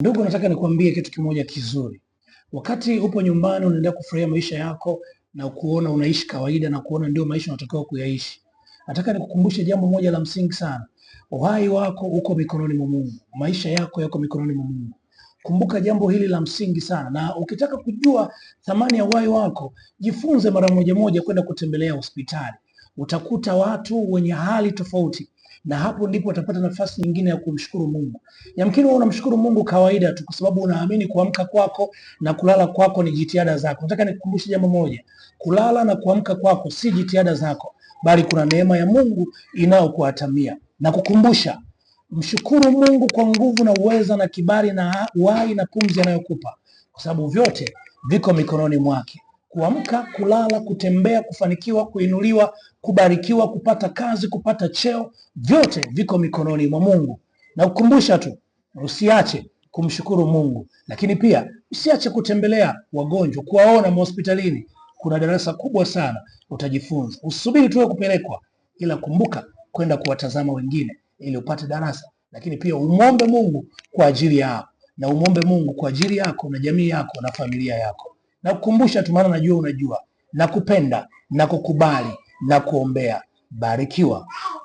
Ndugu, nataka nikwambie kitu kimoja kizuri. Wakati upo nyumbani unaendelea kufurahia maisha yako na kuona unaishi kawaida na kuona ndio maisha unatakiwa kuyaishi, nataka nikukumbushe jambo moja la msingi sana. Uhai wako uko mikononi mwa Mungu. Maisha yako yako mikononi mwa Mungu. Kumbuka jambo hili la msingi sana, na ukitaka kujua thamani ya uhai wako, jifunze mara moja kwenda kutembelea hospitali. Utakuta watu wenye hali tofauti, na hapo ndipo utapata nafasi nyingine ya kumshukuru Mungu. Yamkini wewe unamshukuru Mungu kawaida tu, kwa sababu unaamini kuamka kwako na kulala kwako ni jitihada zako. Nataka nikukumbushe jambo moja: kulala na kuamka kwako si jitihada zako, bali kuna neema ya Mungu inayokuatamia. Na kukumbusha, mshukuru Mungu kwa nguvu na uweza na kibali na uhai na pumzi anayokupa, kwa sababu vyote viko mikononi mwake. Kuamka, kulala, kutembea, kufanikiwa, kuinuliwa, kubarikiwa, kupata kazi, kupata cheo, vyote viko mikononi mwa Mungu. Na kukumbusha tu, usiache kumshukuru Mungu, lakini pia usiache kutembelea wagonjwa, kuwaona hospitalini. Kuna darasa kubwa sana utajifunza. Usubiri tuwe kupelekwa, ila kumbuka kwenda kuwatazama wengine ili upate darasa, lakini pia umwombe Mungu kwa ajili yao, na umwombe Mungu kwa ajili yako na jamii yako na familia yako. Na kukumbusha tu, maana najua unajua, na kupenda na kukubali na kuombea. Barikiwa.